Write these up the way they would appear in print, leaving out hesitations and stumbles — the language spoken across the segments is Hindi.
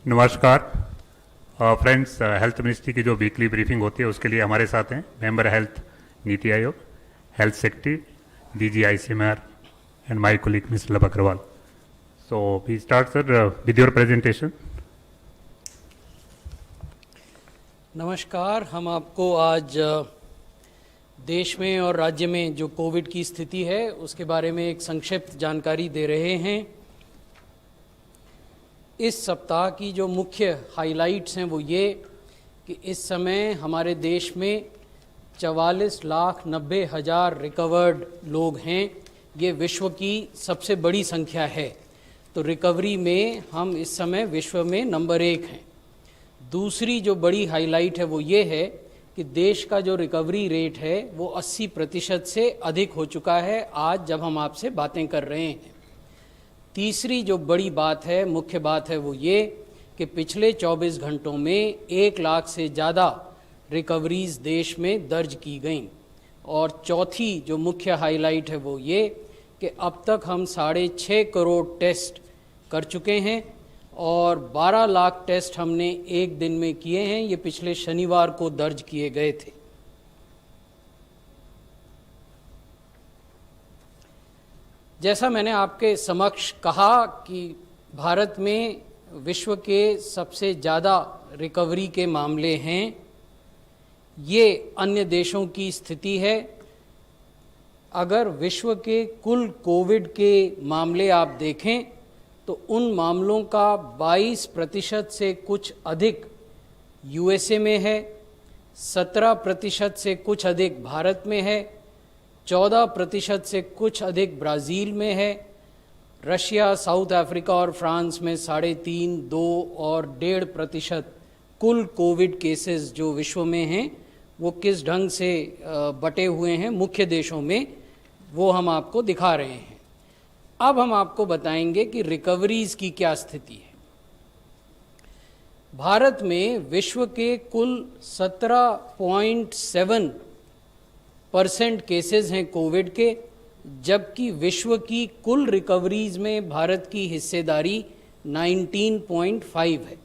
नमस्कार फ्रेंड्स। हेल्थ मिनिस्ट्री की जो वीकली ब्रीफिंग होती है उसके लिए हमारे साथ हैं member health NITI Aayog, health secretary DG ICMR and my colleague mister Lav Agarwal. So we start sir with your presentation. नमस्कार। हम आपको आज देश में और राज्य में जो कोविड की स्थिति है उसके बारे में एक संक्षिप्त जानकारी दे रहे हैं। इस सप्ताह की जो मुख्य हाइलाइट्स हैं वो ये कि इस समय हमारे देश में 44,90,000 रिकवर्ड लोग हैं। ये विश्व की सबसे बड़ी संख्या है। तो रिकवरी में हम इस समय विश्व में नंबर 1 हैं। दूसरी जो बड़ी हाइलाइट है वो ये है कि देश का जो रिकवरी रेट है वो 80% से अधिक हो चुका है आज जब हम आपसे बातें कर रहे हैं। तीसरी जो बड़ी बात है, मुख्य बात है वो ये कि पिछले 24 घंटों में 1 लाख से ज़्यादा रिकवरीज देश में दर्ज की गईं। और चौथी जो मुख्य हाइलाइट है वो ये कि अब तक हम 6.5 करोड़ टेस्ट कर चुके हैं और 12 लाख टेस्ट हमने एक दिन में किए हैं। ये पिछले शनिवार को दर्ज किए गए थे। जैसा मैंने आपके समक्ष कहा कि भारत में विश्व के सबसे ज़्यादा रिकवरी के मामले हैं। ये अन्य देशों की स्थिति है। अगर विश्व के कुल कोविड के मामले आप देखें तो उन मामलों का 22% से कुछ अधिक यूएसए में है, 17% से कुछ अधिक भारत में है, 14% से कुछ अधिक ब्राज़ील में है। रशिया, साउथ अफ्रीका और फ्रांस में 3.5, 2 और 1.5% कुल कोविड केसेस जो विश्व में हैं वो किस ढंग से बटे हुए हैं मुख्य देशों में, वो हम आपको दिखा रहे हैं। अब हम आपको बताएंगे कि रिकवरीज की क्या स्थिति है। भारत में विश्व के कुल 17.7% केसेस हैं कोविड के, जबकि विश्व की कुल रिकवरीज में भारत की हिस्सेदारी 19.5 है।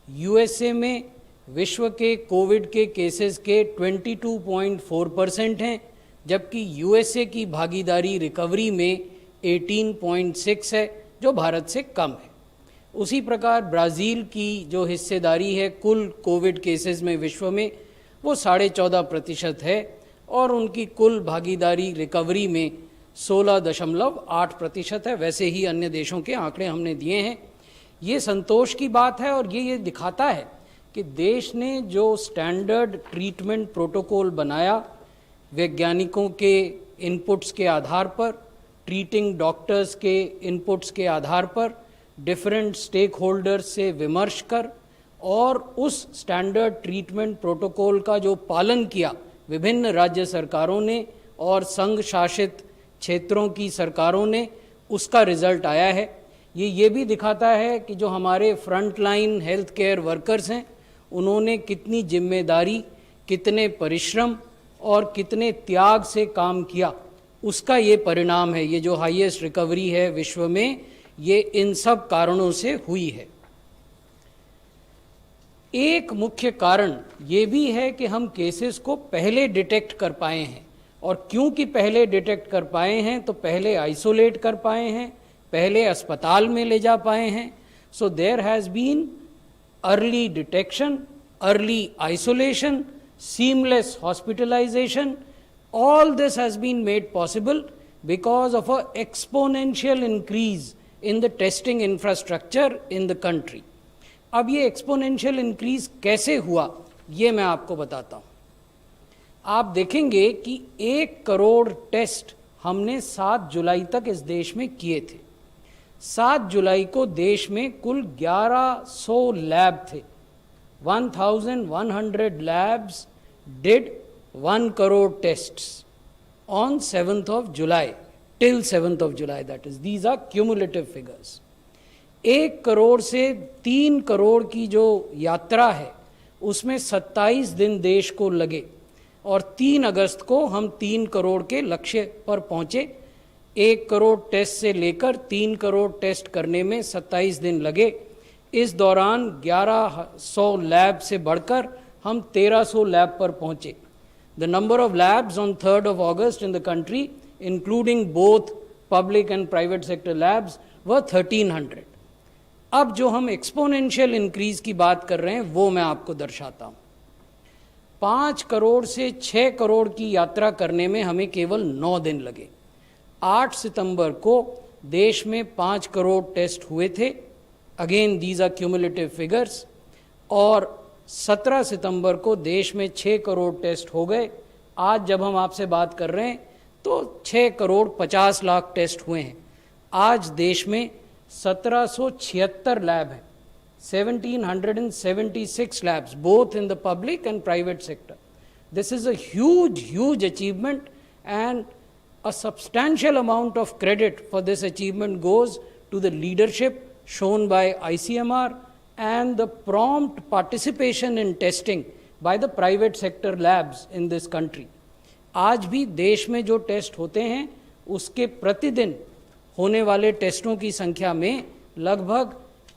यूएसए में विश्व के कोविड के केसेस के 22.4% हैं, जबकि यूएसए की भागीदारी रिकवरी में 18.6 है, जो भारत से कम है। उसी प्रकार ब्राज़ील की जो हिस्सेदारी है कुल कोविड केसेस में विश्व में वो 14.5% है और उनकी कुल भागीदारी रिकवरी में 16.8% है। वैसे ही अन्य देशों के आंकड़े हमने दिए हैं। ये संतोष की बात है और ये दिखाता है कि देश ने जो स्टैंडर्ड ट्रीटमेंट प्रोटोकॉल बनाया, वैज्ञानिकों के इनपुट्स के आधार पर, ट्रीटिंग डॉक्टर्स के इनपुट्स के आधार पर, डिफरेंट स्टेक होल्डर्स से विमर्श कर और उस स्टैंडर्ड ट्रीटमेंट प्रोटोकॉल का जो पालन किया विभिन्न राज्य सरकारों ने और संघ शासित क्षेत्रों की सरकारों ने, उसका रिजल्ट आया है। ये भी दिखाता है कि जो हमारे फ्रंटलाइन हेल्थ केयर वर्कर्स हैं उन्होंने कितनी जिम्मेदारी, कितने परिश्रम और कितने त्याग से काम किया, उसका ये परिणाम है। ये जो हाईएस्ट रिकवरी है विश्व में, ये इन सब कारणों से हुई है। एक मुख्य कारण ये भी है कि हम केसेस को पहले डिटेक्ट कर पाए हैं। और क्योंकि पहले डिटेक्ट कर पाए हैं तो पहले आइसोलेट कर पाए हैं, पहले अस्पताल में ले जा पाए हैं। So there has been early detection, early isolation, seamless hospitalization. All this has been made possible because of an exponential increase in the testing infrastructure in the country. अब ये exponential increase कैसे हुआ ये मैं आपको बताता हूँ। आप देखेंगे कि 1 करोड़ टेस्ट हमने 7 जुलाई तक इस देश में किए थे। 7 जुलाई को देश में कुल 1100 लैब थे। 1100 labs did 1 crore tests on 7th of July, till 7th of July, that is. These are cumulative figures. 1 crore से 3 करोड़ की जो यात्रा है उसमें 27 दिन देश को लगे और 3 अगस्त को हम 3 करोड़ के लक्ष्य पर पहुंचे। 1 करोड़ टेस्ट से लेकर 3 करोड़ टेस्ट करने में 27 दिन लगे। इस दौरान 1100 लैब से बढ़कर हम 1300 लैब पर पहुंचे। The number of labs on 3rd of August in the country including both public and private sector labs व 1300। अब जो हम एक्सपोनेंशियल इंक्रीज की बात कर रहे हैं वो मैं आपको दर्शाता हूं। 5 करोड़ से 6 करोड़ की यात्रा करने में हमें केवल 9 दिन लगे। 8 सितंबर को देश में 5 करोड़ टेस्ट हुए थे। Again these are cumulative figures. और 17 सितंबर को देश में 6 करोड़ टेस्ट हो गए। आज जब हम आपसे बात कर रहे हैं तो 6 करोड़ 50 लाख टेस्ट हुए हैं। आज देश में 1776 लैब हैं, 1776 labs, both in the public and private sector. This is a huge achievement, and a substantial amount of credit for this achievement goes to the leadership shown by ICMR and the prompt participation in testing by the private sector labs in this country. आज भी देश में जो टेस्ट होते हैं उसके प्रतिदिन होने वाले टेस्टों की संख्या में लगभग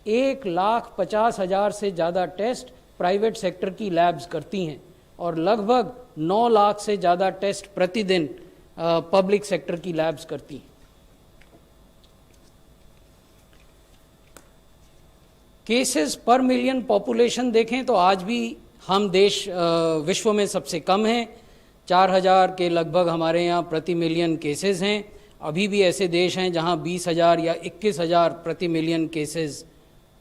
1,50,000 से ज़्यादा टेस्ट प्राइवेट सेक्टर की लैब्स करती हैं और लगभग 9 लाख से ज़्यादा टेस्ट प्रतिदिन पब्लिक सेक्टर की लैब्स करती हैं। केसेस पर मिलियन पॉपुलेशन देखें तो आज भी हम देश विश्व में सबसे कम हैं। 4,000 के लगभग हमारे यहाँ प्रति मिलियन केसेस हैं। अभी भी ऐसे देश हैं जहाँ 20,000 या 21,000 प्रति मिलियन केसेस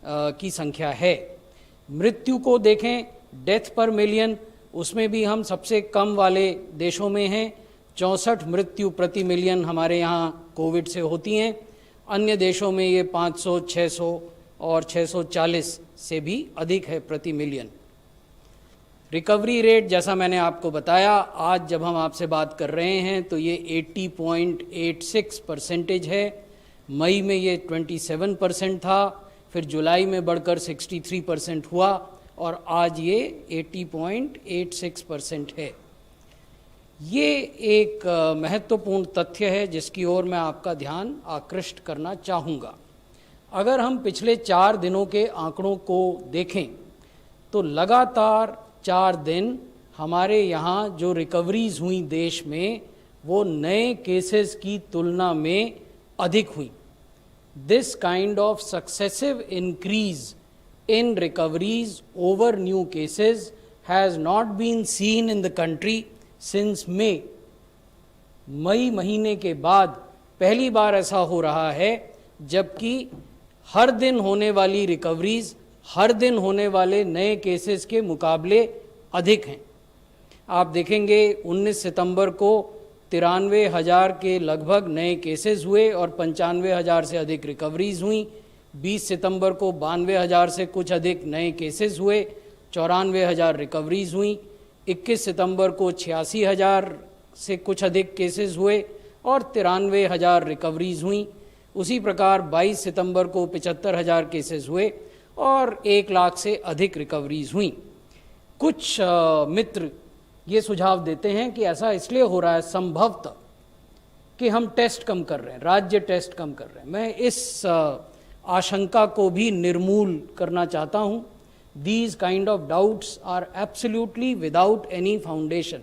की संख्या है। मृत्यु को देखें, डेथ पर मिलियन, उसमें भी हम सबसे कम वाले देशों में हैं। 64 मृत्यु प्रति मिलियन हमारे यहाँ कोविड से होती हैं। अन्य देशों में ये 500, 600 और 640 से भी अधिक है प्रति मिलियन। रिकवरी रेट जैसा मैंने आपको बताया, आज जब हम आपसे बात कर रहे हैं तो ये 80.86% है। मई में ये 27% था, फिर जुलाई में बढ़कर 63% हुआ और आज ये 80.86% है। ये एक महत्वपूर्ण तथ्य है जिसकी ओर मैं आपका ध्यान आकृष्ट करना चाहूँगा। अगर हम पिछले 4 दिनों के आंकड़ों को देखें तो लगातार 4 दिन हमारे यहाँ जो रिकवरीज हुई देश में वो नए केसेस की तुलना में अधिक हुई। This kind of successive increase in recoveries over new cases has not been seen in the country since मई महीने के बाद पहली बार ऐसा हो रहा है, जबकि हर दिन होने वाली रिकवरीज हर दिन होने वाले नए केसेस के मुकाबले अधिक हैं। आप देखेंगे 19 सितंबर को 93,000 के लगभग नए केसेस हुए और 95,000 से अधिक रिकवरीज हुई। 20 सितंबर को 92,000 से कुछ अधिक नए केसेस हुए, 94,000 रिकवरीज हुई। 21 सितंबर को 86,000 से कुछ अधिक केसेस हुए और 93,000 रिकवरीज हुई। उसी प्रकार 22 सितंबर को 75,000 केसेस हुए और 1 लाख से अधिक रिकवरीज हुई। कुछ मित्र ये सुझाव देते हैं कि ऐसा इसलिए हो रहा है संभवतः कि हम टेस्ट कम कर रहे हैं, राज्य टेस्ट कम कर रहे हैं। मैं इस आशंका को भी निर्मूल करना चाहता हूँ। These kind of doubts are absolutely without any foundation.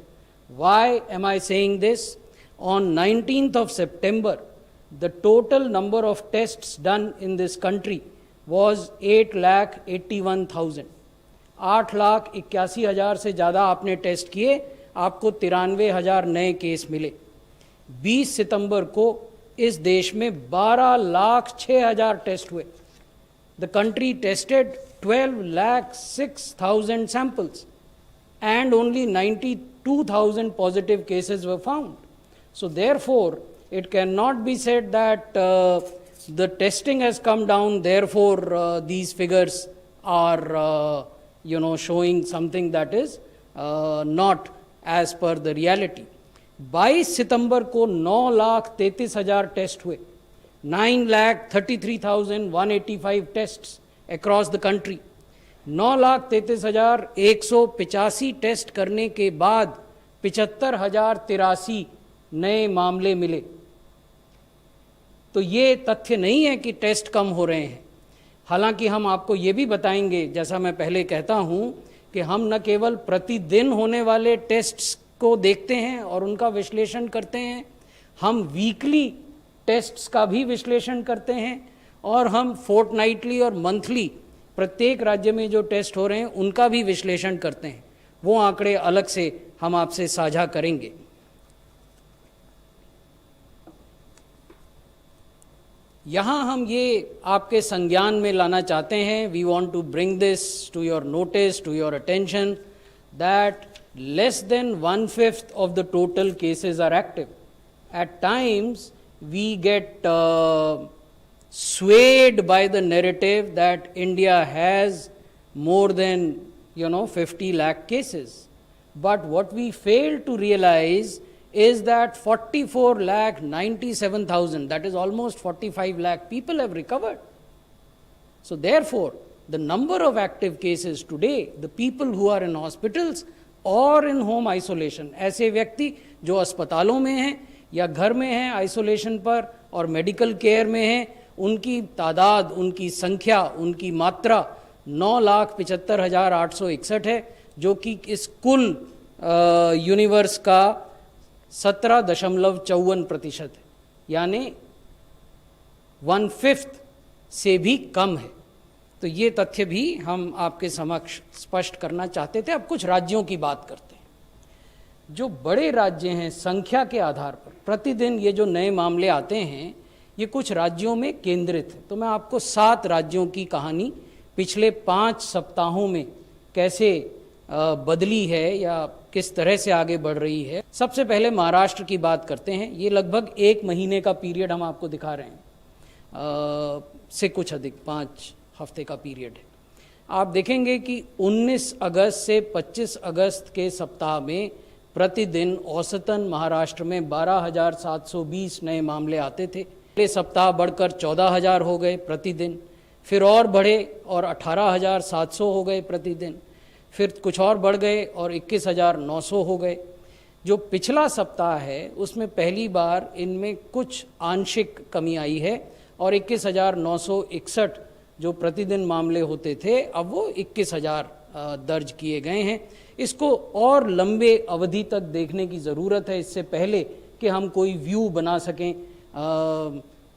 Why am I saying this? On 19th of September, the total number of tests done in this country was 8,81,000. 8,81,000 से ज़्यादा आपने टेस्ट किए, आपको 93,000 नए केस मिले। 20 सितंबर को इस देश में 12,06,000 टेस्ट हुए। The country tested 12,06,000 samples and only 92,000 positive cases were found. So therefore, it cannot be said that the testing has come down, therefore these figures are showing something that is not as per the reality. 22 सितंबर को 9,33,000 टेस्ट हुए, 9,33,185 tests across the country. 9,33,185 test करने के बाद 75,083 नए मामले मिले। तो ये तथ्य नहीं है कि टेस्ट कम हो रहे हैं। हालांकि हम आपको ये भी बताएंगे, जैसा मैं पहले कहता हूँ, कि हम न केवल प्रतिदिन होने वाले टेस्ट्स को देखते हैं और उनका विश्लेषण करते हैं, हम वीकली टेस्ट्स का भी विश्लेषण करते हैं और हम फोर्टनाइटली और मंथली प्रत्येक राज्य में जो टेस्ट हो रहे हैं उनका भी विश्लेषण करते हैं। वो आंकड़े अलग से हम आपसे साझा करेंगे। यहाँ हम ये आपके संज्ञान में लाना चाहते हैं, we want to bring this to your notice, to your attention, that less than 1/5 of the total cases are active. At times we get swayed by the narrative that India has more than 50 lakh cases, but what we fail to realize is that 44,97,000, that is almost 45 lakh people have recovered. So therefore the number of active cases today, the people who are in hospitals और इन होम आइसोलेशन, ऐसे व्यक्ति जो अस्पतालों में हैं या घर में हैं आइसोलेशन पर और मेडिकल केयर में हैं, उनकी तादाद, उनकी संख्या, उनकी मात्रा 9,75,861 है, जो कि इस कुल यूनिवर्स का 17.54% है, यानी 1/5 से भी कम है। तो ये तथ्य भी हम आपके समक्ष स्पष्ट करना चाहते थे। अब कुछ राज्यों की बात करते हैं। जो बड़े राज्य हैं संख्या के आधार पर प्रतिदिन ये जो नए मामले आते हैं, ये कुछ राज्यों में केंद्रित है। तो मैं आपको 7 राज्यों की कहानी पिछले 5 सप्ताहों में कैसे बदली है या किस तरह से आगे बढ़ रही है। सबसे पहले महाराष्ट्र की बात करते हैं। ये लगभग 1 महीने का पीरियड हम आपको दिखा रहे हैं, से कुछ अधिक 5 हफ्ते का पीरियड है। आप देखेंगे कि 19 अगस्त से 25 अगस्त के सप्ताह में प्रतिदिन औसतन महाराष्ट्र में 12,720 नए मामले आते थे। अगले सप्ताह बढ़कर 14,000 हो गए प्रतिदिन, फिर और बढ़े और 18,700 हो गए प्रतिदिन, फिर कुछ और बढ़ गए और 21,900 हो गए। जो पिछला सप्ताह है उसमें पहली बार इनमें कुछ आंशिक कमी आई है और 21,961 जो प्रतिदिन मामले होते थे अब वो 21,000 दर्ज किए गए हैं। इसको और लंबे अवधि तक देखने की ज़रूरत है, इससे पहले कि हम कोई व्यू बना सकें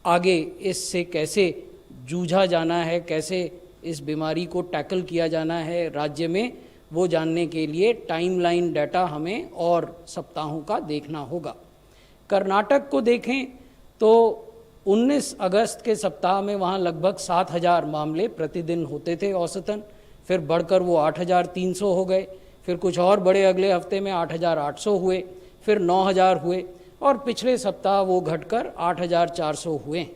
आगे इससे कैसे जूझा जाना है, कैसे इस बीमारी को टैकल किया जाना है राज्य में, वो जानने के लिए टाइमलाइन डाटा हमें और सप्ताहों का देखना होगा। कर्नाटक को देखें तो 19 अगस्त के सप्ताह में वहाँ लगभग 7,000 मामले प्रतिदिन होते थे औसतन, फिर बढ़कर वो 8,300 हो गए, फिर कुछ और बड़े अगले हफ्ते में 8,800 हुए, फिर 9,000 हुए और पिछले सप्ताह वो घटकर 8,400 हुए।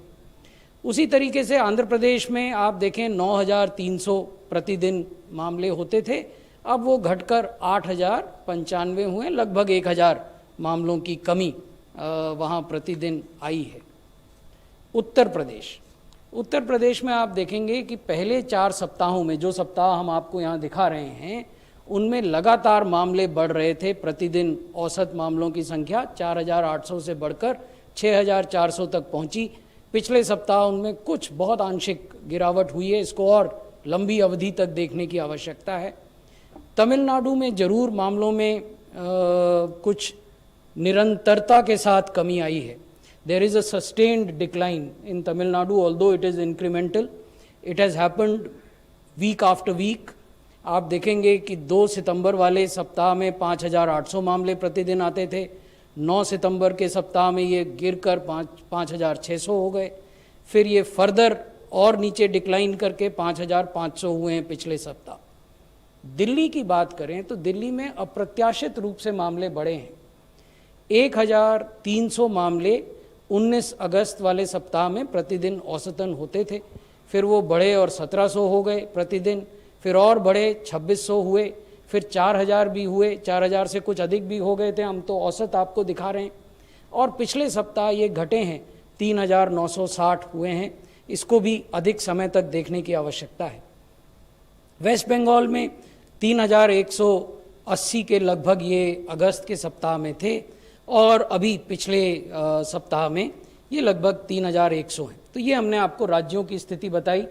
उसी तरीके से आंध्र प्रदेश में आप देखें 9,300 प्रतिदिन मामले होते थे, अब वो घटकर 8,095 हुए, लगभग 1,000 मामलों की कमी वहाँ प्रतिदिन आई है। उत्तर प्रदेश में आप देखेंगे कि पहले 4 सप्ताहों में, जो सप्ताह हम आपको यहाँ दिखा रहे हैं, उनमें लगातार मामले बढ़ रहे थे। प्रतिदिन औसत मामलों की संख्या 4,800 से बढ़कर 6,400 तक पहुँची। पिछले सप्ताह उनमें कुछ बहुत आंशिक गिरावट हुई है, इसको और लंबी अवधि तक देखने की आवश्यकता है। तमिलनाडु में जरूर मामलों में कुछ निरंतरता के साथ कमी आई है। There is a sustained decline in Tamil Nadu, although it is incremental. It has happened week after week. आप देखेंगे कि 2 सितंबर वाले सप्ताह में 5,800 मामले प्रतिदिन आते थे, 9 सितंबर के सप्ताह में ये गिरकर 5,600 हो गए, फिर ये फर्दर और नीचे डिक्लाइन करके 5,500 हुए हैं पिछले सप्ताह। दिल्ली की बात करें तो दिल्ली में अप्रत्याशित रूप से मामले बढ़े हैं। 1,300 मामले 19 अगस्त वाले सप्ताह में प्रतिदिन औसतन होते थे, फिर वो बढ़े और 1,700 हो गए प्रतिदिन, फिर और बढ़े 2,600 हुए, फिर 4,000 भी हुए, 4,000 से कुछ अधिक भी हो गए थे, हम तो औसत आपको दिखा रहे हैं। और पिछले सप्ताह ये घटे हैं, 3,960 हुए हैं। इसको भी अधिक समय तक देखने की आवश्यकता है। वेस्ट बंगाल में 3,180 के लगभग ये अगस्त के सप्ताह में थे और अभी पिछले सप्ताह में ये लगभग 3100 हैं। तो ये हमने आपको राज्यों की स्थिति बताई,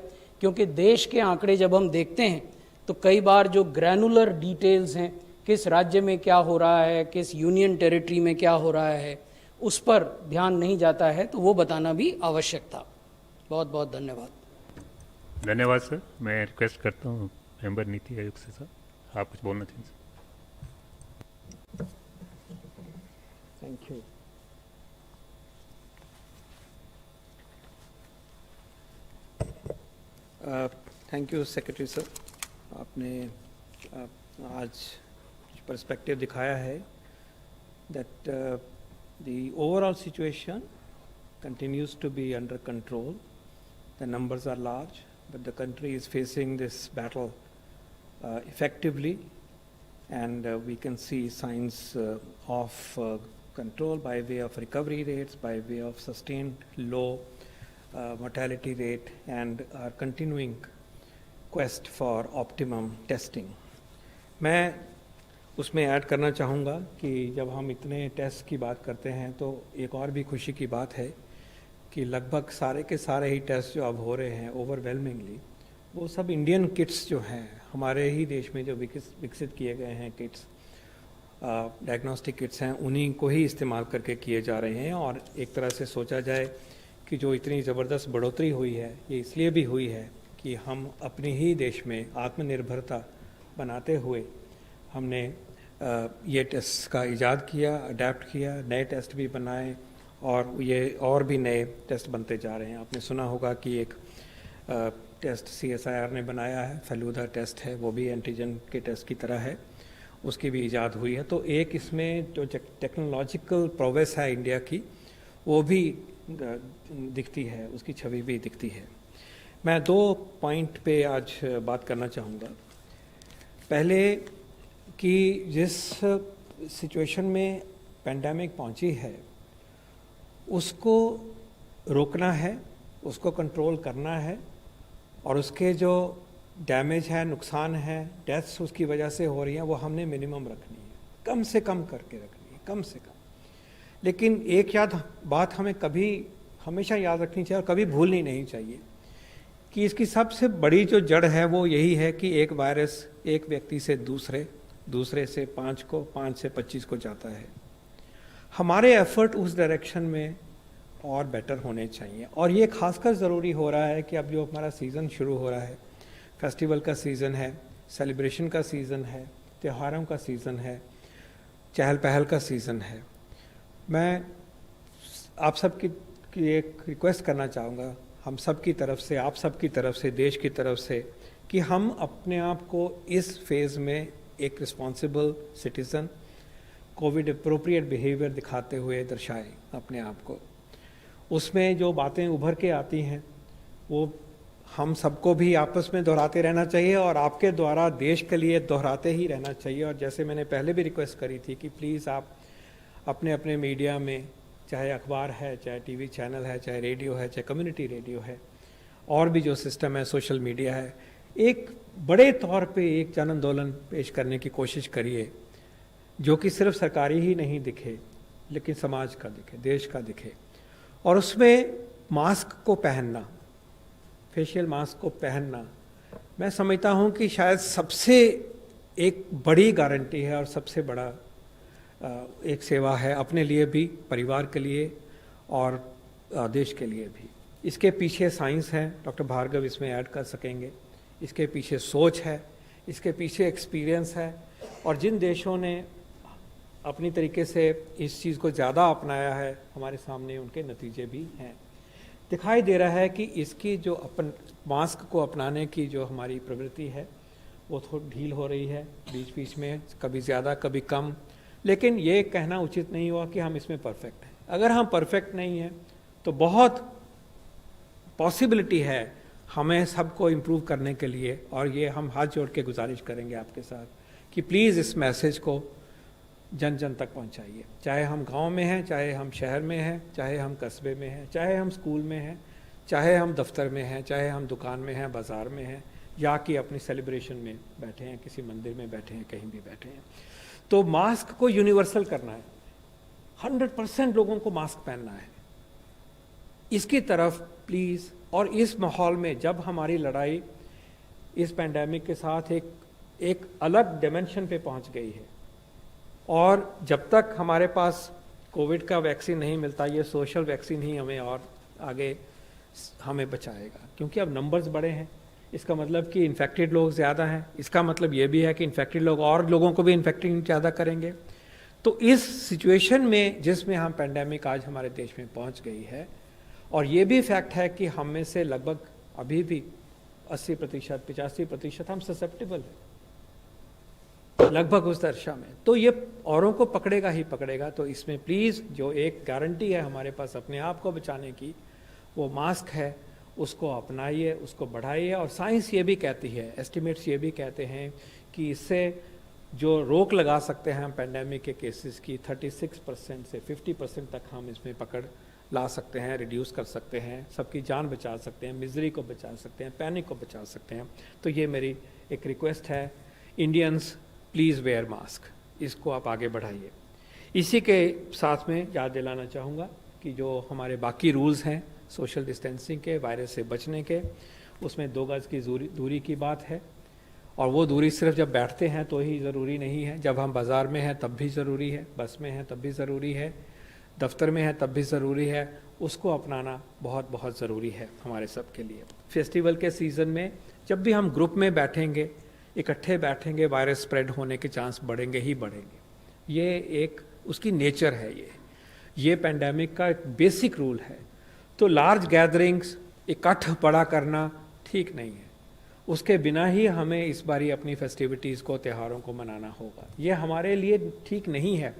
क्योंकि देश के आंकड़े जब हम देखते हैं तो कई बार जो ग्रैनुलर डिटेल्स हैं, किस राज्य में क्या हो रहा है, किस यूनियन टेरिटरी में क्या हो रहा है, उस पर ध्यान नहीं जाता है, तो वो बताना भी आवश्यक था। बहुत बहुत धन्यवाद। धन्यवाद सर। मैं रिक्वेस्ट करता हूँ मेंबर नीति आयोग से, सर आप कुछ बोलना चाहिए sir. Thank you. Thank you secretary sir, आपने आज पर्सपेक्टिव दिखाया है that the overall situation continues to be under control. The numbers are large, but the country is facing this battle effectively, and we can see signs of control by way of recovery rates, by way of sustained low mortality rate, and our continuing quest for optimum testing. मैं उसमें ऐड करना चाहूँगा कि जब हम इतने टेस्ट की बात करते हैं तो एक और भी खुशी की बात है कि लगभग सारे के सारे ही टेस्ट जो अब हो रहे हैं ओवरवेलमिंगली, वो सब इंडियन किट्स जो हैं, हमारे ही देश में जो विकसित किए गए हैं किट्स, डायग्नोस्टिक किट्स हैं, उन्हीं को ही इस्तेमाल करके किए जा रहे हैं। और एक तरह से सोचा जाए कि जो इतनी ज़बरदस्त बढ़ोतरी हुई है, ये इसलिए भी हुई है कि हम अपने ही देश में आत्मनिर्भरता बनाते हुए हमने ये टेस्ट का इजाद किया, अडेप्ट किया, नए टेस्ट भी बनाए, और ये और भी नए टेस्ट बनते जा रहे हैं। आपने सुना होगा कि एक टेस्ट CSIR ने बनाया है, फेलूदा टेस्ट है, वो भी एंटीजन के टेस्ट की तरह है, उसकी भी इजाद हुई है। तो एक इसमें जो टेक्नोलॉजिकल प्रोग्रेस है इंडिया की, वो भी दिखती है, उसकी छवि भी दिखती है। मैं 2 पॉइंट पे आज बात करना चाहूँगा। पहले कि जिस सिचुएशन में पेंडेमिक पहुंची है उसको रोकना है, उसको कंट्रोल करना है, और उसके जो डैमेज है, नुकसान है, डेथ्स उसकी वजह से हो रही हैं, वो हमने मिनिमम रखनी है, कम से कम करके रखनी है, कम से कम। लेकिन एक बात हमें कभी हमेशा याद रखनी चाहिए और कभी भूलनी नहीं चाहिए कि इसकी सबसे बड़ी जो जड़ है वो यही है कि एक वायरस एक व्यक्ति से दूसरे से 5 को, 5 से 25 को जाता है। हमारे एफर्ट उस डायरेक्शन में और बेटर होने चाहिए, और ये खासकर ज़रूरी हो रहा है कि अब जो हमारा सीज़न शुरू हो रहा है, फेस्टिवल का सीज़न है, सेलिब्रेशन का सीज़न है, त्योहारों का सीज़न है, चहल पहल का सीज़न है। मैं आप सब की एक रिक्वेस्ट करना चाहूँगा, हम सब की तरफ से, आप सब की तरफ से, देश की तरफ से, कि हम अपने आप को इस फेज़ में एक responsible citizen, Covid appropriate behaviour दिखाते हुए दर्शाएं अपने आप को। उसमें जो बातें उभर के आती हैं वो हम सबको भी आपस में दोहराते रहना चाहिए, और आपके द्वारा देश के लिए दोहराते ही रहना चाहिए। और जैसे मैंने पहले भी रिक्वेस्ट करी थी कि प्लीज़ आप अपने अपने मीडिया में, चाहे अखबार है, चाहे टीवी चैनल है, चाहे रेडियो है, चाहे कम्युनिटी रेडियो है, और भी जो सिस्टम है, सोशल मीडिया है, एक बड़े तौर पे एक जन आंदोलन पेश करने की कोशिश करिए, जो कि सिर्फ सरकारी ही नहीं दिखे, लेकिन समाज का दिखे, देश का दिखे। और उसमें मास्क को पहनना, फेशियल मास्क को पहनना, मैं समझता हूँ कि शायद सबसे एक बड़ी गारंटी है और सबसे बड़ा एक सेवा है, अपने लिए भी, परिवार के लिए और देश के लिए भी। इसके पीछे साइंस है, डॉक्टर भार्गव इसमें ऐड कर सकेंगे, इसके पीछे सोच है, इसके पीछे एक्सपीरियंस है, और जिन देशों ने अपनी तरीके से इस चीज़ को ज़्यादा अपनाया है, हमारे सामने उनके नतीजे भी हैं। दिखाई दे रहा है कि इसकी जो मास्क को अपनाने की जो हमारी प्रवृत्ति है वो थोड़ी ढील हो रही है, बीच बीच में कभी ज़्यादा कभी कम। लेकिन ये कहना उचित नहीं हुआ कि हम इसमें परफेक्ट हैं। अगर हम परफेक्ट नहीं हैं तो बहुत पॉसिबिलिटी है हमें सबको इम्प्रूव करने के लिए, और ये हम हाथ जोड़ के गुजारिश करेंगे आपके साथ कि प्लीज़ इस मैसेज को जन जन तक पहुंचाइए, चाहे हम गांव में हैं, चाहे हम शहर में हैं, चाहे हम कस्बे में हैं, चाहे हम स्कूल में हैं, चाहे हम दफ्तर में हैं, चाहे हम दुकान में हैं, बाज़ार में हैं, या कि अपनी सेलिब्रेशन में बैठे हैं, किसी मंदिर में बैठे हैं, कहीं भी बैठे हैं। तो मास्क को यूनिवर्सल करना है, 100% लोगों को मास्क पहनना है। इसकी तरफ प्लीज़, और इस माहौल में जब हमारी लड़ाई इस पैंडेमिक के साथ एक अलग डायमेंशन पे पहुंच गई है, और जब तक हमारे पास कोविड का वैक्सीन नहीं मिलता, ये सोशल वैक्सीन ही हमें और आगे हमें बचाएगा, क्योंकि अब नंबर्स बड़े हैं। इसका मतलब कि इन्फेक्टेड लोग ज़्यादा हैं, इसका मतलब ये भी है कि इन्फेक्टेड लोग और लोगों को भी इन्फेक्टिंग ज़्यादा करेंगे। तो इस सिचुएशन में जिसमें हम पैंडेमिक आज हमारे देश में पहुंच गई है, और ये भी फैक्ट है कि हम में से लगभग अभी भी 80% 85% हम ससेप्टेबल हैं, लगभग उस दशा में, तो ये औरों को पकड़ेगा ही पकड़ेगा। तो इसमें प्लीज़ जो एक गारंटी है हमारे पास अपने आप को बचाने की, वो मास्क है, उसको अपनाइए, उसको बढ़ाइए। और साइंस ये भी कहती है, एस्टिमेट्स ये भी कहते हैं कि इससे जो रोक लगा सकते हैं हम पैंडेमिक के केसेस की 36% से 50% तक हम इसमें पकड़ ला सकते हैं, रिड्यूस कर सकते हैं, सबकी जान बचा सकते हैं, मिजरी को बचा सकते हैं, पैनिक को बचा सकते हैं। तो ये मेरी एक रिक्वेस्ट है, इंडियंस प्लीज़ वेयर मास्क, इसको आप आगे बढ़ाइए। इसी के साथ में याद दिलाना चाहूँगा कि जो हमारे बाकी रूल्स हैं सोशल डिस्टेंसिंग के, वायरस से बचने के, उसमें 2 गज की दूरी की बात है, और वो दूरी सिर्फ जब बैठते हैं तो ही ज़रूरी नहीं है, जब हम बाज़ार में हैं तब भी ज़रूरी है, बस में हैं तब भी ज़रूरी है, दफ्तर में है तब भी ज़रूरी है। उसको अपनाना बहुत बहुत ज़रूरी है हमारे सब के लिए। फेस्टिवल के सीज़न में जब भी हम ग्रुप में बैठेंगे, इकट्ठे बैठेंगे, वायरस स्प्रेड होने के चांस बढ़ेंगे ही बढ़ेंगे। ये एक उसकी नेचर है, ये पैंडेमिक का एक बेसिक रूल है। तो लार्ज गैदरिंग्स, इकट्ठ बड़ा करना ठीक नहीं है, उसके बिना ही हमें इस बारी अपनी फेस्टिविटीज़ को, त्योहारों को मनाना होगा। ये हमारे लिए ठीक नहीं है।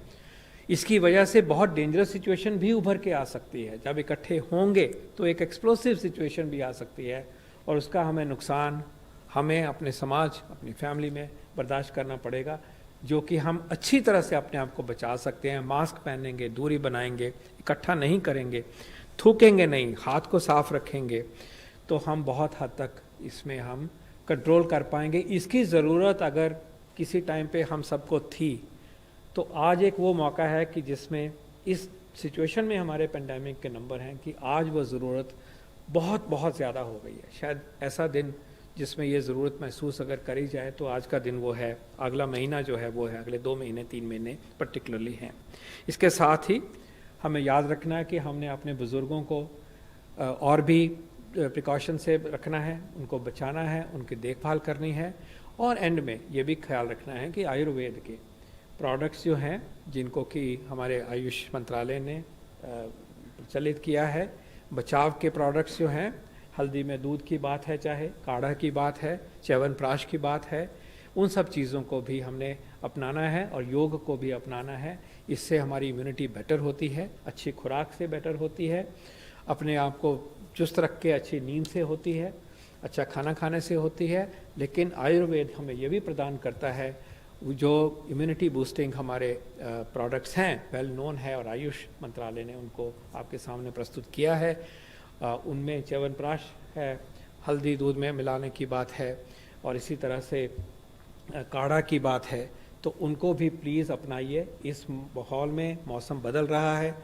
इसकी वजह से बहुत डेंजरस सिचुएशन भी उभर के आ सकती है। जब इकट्ठे होंगे तो एक एक्सप्लोसिव सिचुएशन भी आ सकती है, और उसका हमें नुकसान हमें अपने समाज, अपनी फैमिली में बर्दाश्त करना पड़ेगा, जो कि हम अच्छी तरह से अपने आप को बचा सकते हैं। मास्क पहनेंगे, दूरी बनाएंगे, इकट्ठा नहीं करेंगे, थूकेंगे नहीं, हाथ को साफ रखेंगे, तो हम बहुत हद तक इसमें हम कंट्रोल कर पाएंगे। इसकी ज़रूरत अगर किसी टाइम पे हम सबको थी, तो आज एक वो मौका है कि जिसमें इस सिचुएशन में हमारे पेंडेमिक के नंबर हैं कि आज वो ज़रूरत बहुत बहुत ज़्यादा हो गई है। शायद ऐसा दिन जिसमें ये ज़रूरत महसूस अगर करी जाए तो आज का दिन वो है। अगला महीना जो है वो है, अगले 2 महीने 3 महीने पर्टिकुलरली हैं। इसके साथ ही हमें याद रखना है कि हमने अपने बुज़ुर्गों को और भी प्रिकॉशन से रखना है, उनको बचाना है, उनकी देखभाल करनी है, और एंड में ये भी ख्याल रखना है कि आयुर्वेद के प्रोडक्ट्स जो हैं, जिनको कि हमारे आयुष मंत्रालय ने प्रचलित किया है, बचाव के प्रोडक्ट्स जो हैं, हल्दी में दूध की बात है, चाहे काढ़ा की बात है, च्यवनप्राश की बात है, उन सब चीज़ों को भी हमने अपनाना है, और योग को भी अपनाना है। इससे हमारी इम्यूनिटी बेटर होती है, अच्छी खुराक से बेटर होती है, अपने आप को चुस्त रख के अच्छी नींद से होती है, अच्छा खाना खाने से होती है। लेकिन आयुर्वेद हमें यह भी प्रदान करता है, जो इम्यूनिटी बूस्टिंग हमारे प्रोडक्ट्स हैं, वेल नोन है, और आयुष मंत्रालय ने उनको आपके सामने प्रस्तुत किया है। उनमें च्यवनप्राश है, हल्दी दूध में मिलाने की बात है, और इसी तरह से काढ़ा की बात है। तो उनको भी प्लीज़ अपनाइए। इस माहौल में मौसम बदल रहा है,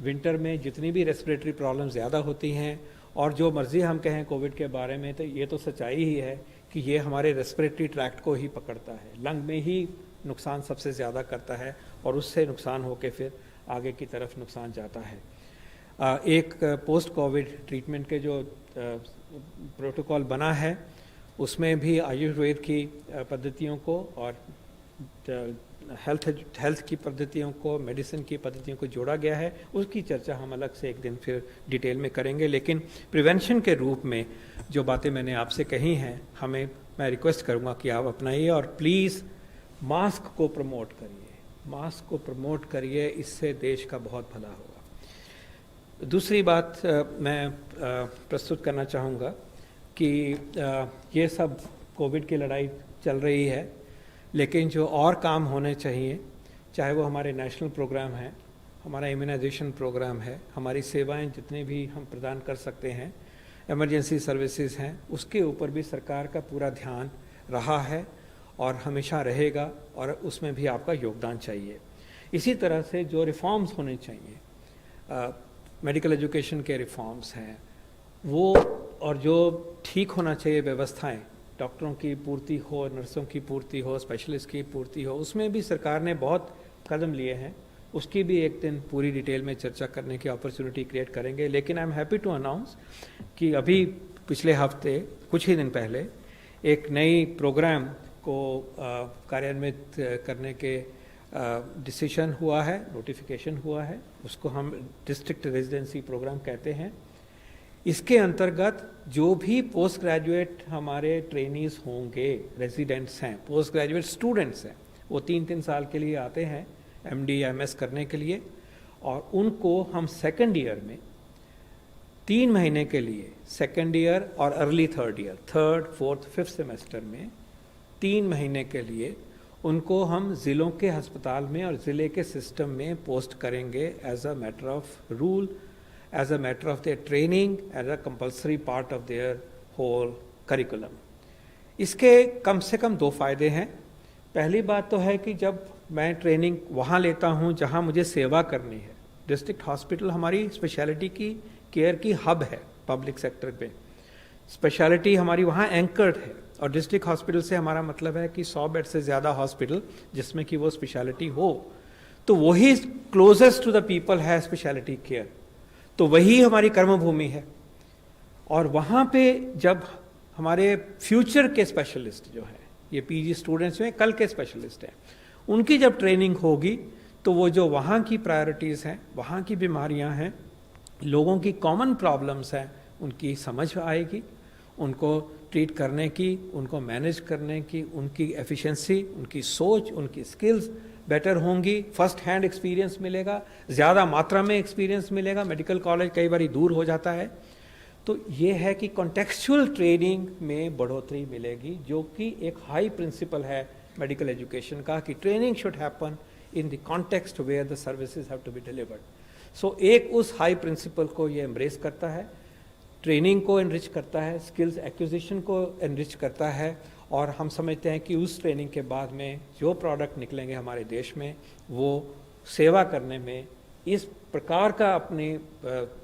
विंटर में जितनी भी रेस्पिरेटरी प्रॉब्लम ज़्यादा होती हैं, और जो मर्ज़ी हम कहें कोविड के बारे में, तो ये तो सच्चाई ही है कि ये हमारे रेस्पिरेटरी ट्रैक्ट को ही पकड़ता है, लंग में ही नुकसान सबसे ज़्यादा करता है, और उससे नुकसान होकर फिर आगे की तरफ नुकसान जाता है। एक पोस्ट कोविड ट्रीटमेंट के जो प्रोटोकॉल बना है, उसमें भी आयुर्वेद की पद्धतियों को और हेल्थ की पद्धतियों को, मेडिसिन की पद्धतियों को जोड़ा गया है। उसकी चर्चा हम अलग से एक दिन फिर डिटेल में करेंगे। लेकिन प्रिवेंशन के रूप में जो बातें मैंने आपसे कही हैं, मैं रिक्वेस्ट करूंगा कि आप अपनाइए, और प्लीज़ मास्क को प्रमोट करिए, मास्क को प्रमोट करिए, इससे देश का बहुत भला होगा। दूसरी बात मैं प्रस्तुत करना चाहूँगा कि ये सब कोविड की लड़ाई चल रही है, लेकिन जो और काम होने चाहिए, चाहे वो हमारे नेशनल प्रोग्राम है, हमारा इम्यूनाइजेशन प्रोग्राम है, हमारी सेवाएं जितने भी हम प्रदान कर सकते हैं, इमरजेंसी सर्विसेज हैं, उसके ऊपर भी सरकार का पूरा ध्यान रहा है और हमेशा रहेगा, और उसमें भी आपका योगदान चाहिए। इसी तरह से जो रिफॉर्म्स होने चाहिए, मेडिकल एजुकेशन के रिफॉर्म्स हैं वो, और जो ठीक होना चाहिए व्यवस्थाएं, डॉक्टरों की पूर्ति हो, नर्सों की पूर्ति हो, स्पेशलिस्ट की पूर्ति हो, उसमें भी सरकार ने बहुत कदम लिए हैं। उसकी भी एक दिन पूरी डिटेल में चर्चा करने की अपॉर्चुनिटी क्रिएट करेंगे। लेकिन I am happy to announce कि अभी पिछले हफ्ते कुछ ही दिन पहले एक नई प्रोग्राम को कार्यान्वित करने के डिसीजन हुआ है, नोटिफिकेशन हुआ है। उसको हम डिस्ट्रिक्ट रेजिडेंसी प्रोग्राम कहते हैं। इसके अंतर्गत जो भी पोस्ट ग्रेजुएट हमारे ट्रेनीज होंगे, रेजिडेंट्स हैं, पोस्ट ग्रेजुएट स्टूडेंट्स हैं, वो 3-3 साल के लिए आते हैं MD या MS करने के लिए, और उनको हम सेकेंड ईयर में 3 महीने के लिए, सेकेंड ईयर और early third year, third, fourth, fifth semester में 3 महीने के लिए उनको हम ज़िलों के अस्पताल में और ज़िले के सिस्टम में पोस्ट करेंगे as a matter of rule, as a matter of their training, as a compulsory part of their whole curriculum. इसके कम से कम 2 फायदे हैं। पहली बात तो है कि जब मैं ट्रेनिंग वहाँ लेता हूँ जहाँ मुझे सेवा करनी है, डिस्ट्रिक्ट हॉस्पिटल हमारी स्पेशलिटी की केयर की हब है पब्लिक सेक्टर पे, स्पेशलिटी हमारी वहाँ एंकर्ड है, और डिस्ट्रिक्ट हॉस्पिटल से हमारा मतलब है कि 100 बेड से ज़्यादा हॉस्पिटल जिसमें कि वो स्पेशलिटी हो, तो वही क्लोजेस्ट टू द पीपल है स्पेशलिटी केयर, तो वही हमारी कर्मभूमि है। और वहाँ पे जब हमारे फ्यूचर के स्पेशलिस्ट जो है, ये PG स्टूडेंट्स में कल के स्पेशलिस्ट हैं, उनकी जब ट्रेनिंग होगी तो वो जो वहाँ की प्रायोरिटीज़ हैं, वहाँ की बीमारियाँ हैं, लोगों की कॉमन प्रॉब्लम्स हैं, उनकी समझ आएगी, उनको ट्रीट करने की, उनको मैनेज करने की, उनकी एफिशिएंसी, उनकी सोच, उनकी स्किल्स बेटर होंगी, फर्स्ट हैंड एक्सपीरियंस मिलेगा, ज़्यादा मात्रा में एक्सपीरियंस मिलेगा। मेडिकल कॉलेज कई बार दूर हो जाता है, तो ये है कि कॉन्टेक्चुअल ट्रेनिंग में बढ़ोतरी मिलेगी, जो कि एक हाई प्रिंसिपल है मेडिकल एजुकेशन का, कि training should happen in the context where the services have to be delivered. So एक उस हाई प्रिंसिपल को ये एम्ब्रेस करता है, ट्रेनिंग को एनरिच करता है, स्किल्स एक्विजिशन को एनरिच करता है, और हम समझते हैं कि उस ट्रेनिंग के बाद में जो प्रोडक्ट निकलेंगे हमारे देश में, वो सेवा करने में, इस प्रकार का अपनी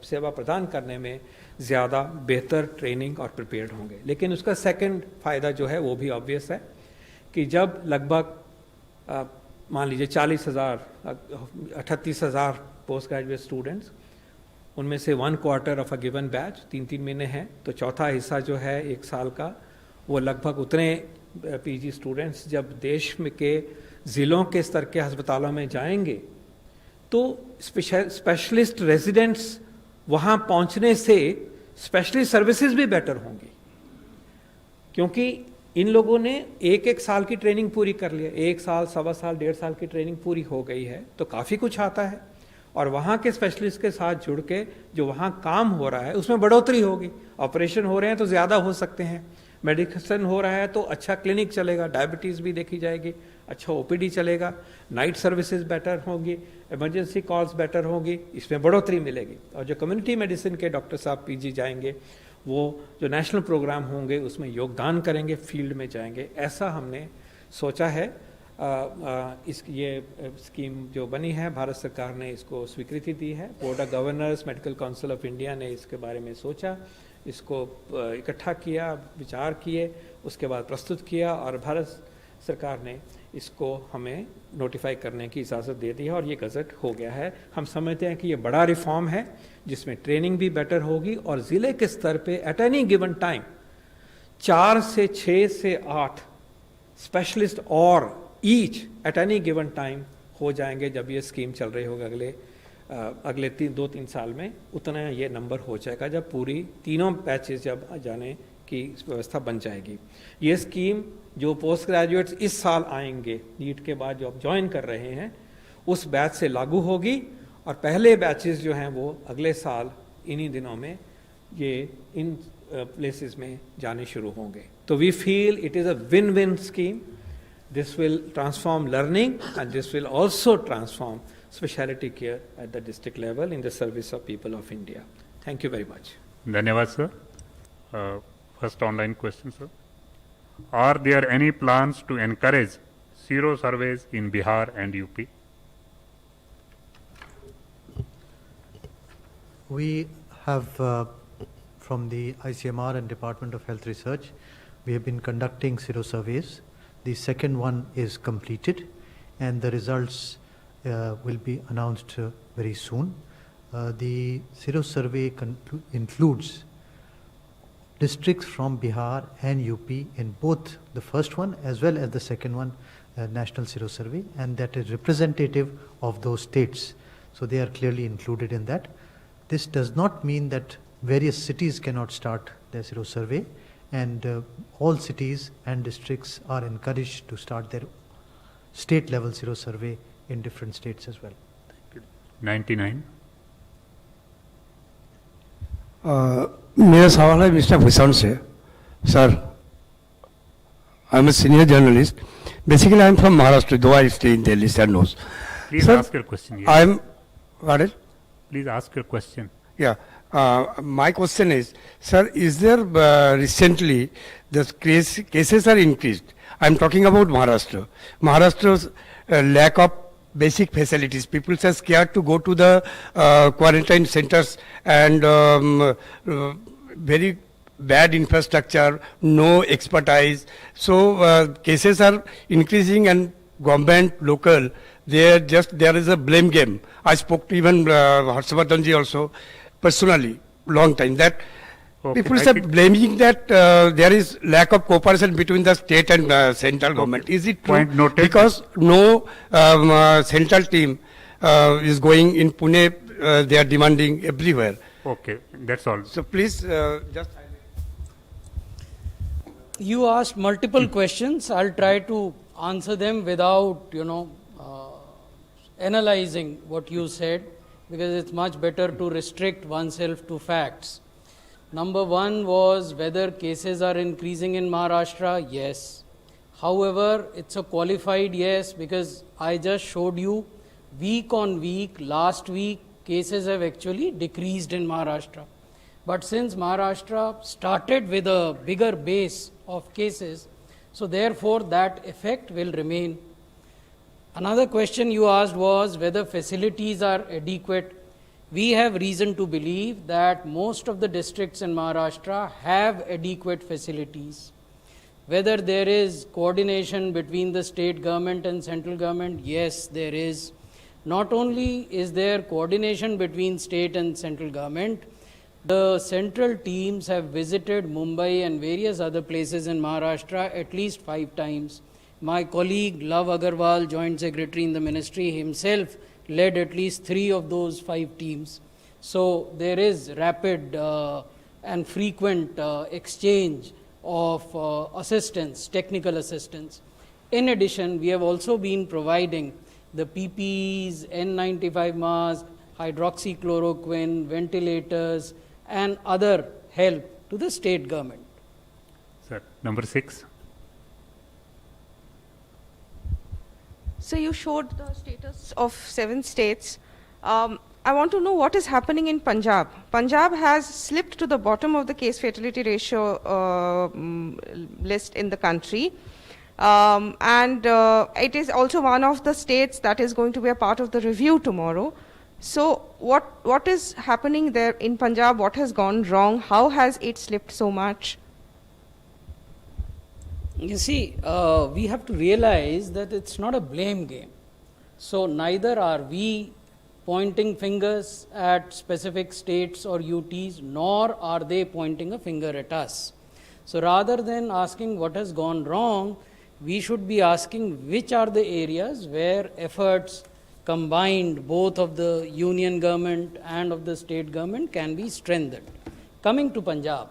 सेवा प्रदान करने में ज़्यादा बेहतर ट्रेनिंग और प्रिपेयर्ड होंगे। लेकिन उसका सेकंड फ़ायदा जो है वो भी ऑब्वियस है कि जब लगभग मान लीजिए 40,000 38,000 पोस्ट ग्रेजुएट स्टूडेंट्स, उनमें से 1/4 ऑफ अ गिवन बैच 3-3 महीने हैं, तो चौथा हिस्सा जो है 1 साल का, वो लगभग उतने PG स्टूडेंट्स जब देश में के ज़िलों के स्तर के अस्पतालों में जाएंगे, तो स्पेशलिस्ट रेजिडेंट्स वहाँ पहुँचने से स्पेशलिस्ट सर्विसेज भी बेटर होंगी, क्योंकि इन लोगों ने 1-1 साल की ट्रेनिंग पूरी कर ली है, 1 साल, 1.25 साल, 1.5 साल की ट्रेनिंग पूरी हो गई है, तो काफ़ी कुछ आता है। और वहाँ के स्पेशलिस्ट के साथ जुड़ के जो वहाँ काम हो रहा है उसमें बढ़ोतरी होगी। ऑपरेशन हो रहे हैं तो ज़्यादा हो सकते हैं, मेडिसिन हो रहा है तो अच्छा क्लिनिक चलेगा, डायबिटीज़ भी देखी जाएगी, अच्छा OPD चलेगा, नाइट सर्विसेज बेटर होंगी, इमरजेंसी कॉल्स बेटर होगी, इसमें बढ़ोतरी मिलेगी। और जो कम्युनिटी मेडिसिन के डॉक्टर साहब PG जाएंगे, वो जो नेशनल प्रोग्राम होंगे उसमें योगदान करेंगे, फील्ड में जाएंगे, ऐसा हमने सोचा है। ये स्कीम जो बनी है, भारत सरकार ने इसको स्वीकृति दी है। Board of governors, medical council of India ने इसके बारे में सोचा, इसको इकट्ठा किया, विचार किए, उसके बाद प्रस्तुत किया, और भारत सरकार ने इसको हमें नोटिफाई करने की इजाज़त दे दी है, और ये गज़ट हो गया है। हम समझते हैं कि ये बड़ा रिफॉर्म है जिसमें ट्रेनिंग भी बेटर होगी, और ज़िले के स्तर पे एट एनी गिवन टाइम 4 से 6 से 8 स्पेशलिस्ट और each at any given time हो जाएंगे। जब ये स्कीम चल रही होगी अगले 2-3 साल में, उतना ये नंबर हो जाएगा जब पूरी तीनों बैचेस जब जाने की व्यवस्था बन जाएगी। ये स्कीम जो पोस्ट ग्रेजुएट्स इस साल आएंगे, नीट के बाद जो अब ज्वाइन कर रहे हैं, उस बैच से लागू होगी, और पहले बैचेस जो हैं वो अगले साल इन्हीं दिनों में ये इन प्लेसेस में जाने शुरू होंगे। तो we feel it is a win win scheme. This will transform learning, and this will also transform specialty care at the district level in the service of people of India. Thank you very much. धन्यवाद sir. First online question, sir. Are there any plans to encourage zero surveys in Bihar and UP? We have, from the ICMR and Department of Health Research, we have been conducting sero-surveys. The second one is completed, and the results will be announced very soon. The sero-survey includes districts from Bihar and UP in both the first one as well as the second one, National Sero-Survey, and that is representative of those states. So they are clearly included in that. This does not mean that various cities cannot start their sero-survey, and all cities and districts are encouraged to start their state-level sero-survey in different states as well. 99. मेरा सवाल है मिस्टर भूषण से sir I am a senior journalist basically I am from Maharashtra though I stay in Delhi sir knows Please Sir, ask your question. Yes. I am what Please ask your question. Yeah. My question is, sir, is there recently the cases are increased? I'm talking about Maharashtra. Maharashtra's lack of basic facilities. People are scared to go to the quarantine centers and very bad infrastructure, no expertise. So cases are increasing and government, local, there is a blame game. I spoke to even Harshvardhanji also personally, long time, that Okay, people I are think- blaming that there is lack of cooperation between the state and central government. Is it true? Point noted. Because no central team is going in Pune, they are demanding everywhere. Okay, that's all. So please just. You asked multiple questions. I'll try to answer them without, analyzing what you said, because it's much better to restrict oneself to facts. Number one was whether cases are increasing in Maharashtra. Yes. However, it's a qualified yes, because I just showed you week on week, last week, cases have actually decreased in Maharashtra. But since Maharashtra started with a bigger base of cases, so therefore that effect will remain. Another question you asked was whether facilities are adequate. We have reason to believe that most of the districts in Maharashtra have adequate facilities. Whether there is coordination between the state government and central government, yes, there is. Not only is there coordination between state and central government, the central teams have visited Mumbai and various other places in Maharashtra at least 5 times. My colleague Love Agarwal, Joint Secretary in the Ministry, himself led at least 3 of those 5 teams. So there is rapid and frequent exchange of assistance, technical assistance. In addition, we have also been providing the PPEs, N95 masks, hydroxychloroquine, ventilators, and other help to the state government. Sir, number 6. So you showed the status of 7 states. I want to know what is happening in Punjab. Punjab has slipped to the bottom of the case fatality ratio list in the country. And it is also one of the states that is going to be a part of the review tomorrow. So what is happening there in Punjab? What has gone wrong? How has it slipped so much? You see, we have to realize that it's not a blame game. So neither are we pointing fingers at specific states or UTs, nor are they pointing a finger at us. So rather than asking what has gone wrong, we should be asking which are the areas where efforts combined both of the union government and of the state government can be strengthened. Coming to Punjab,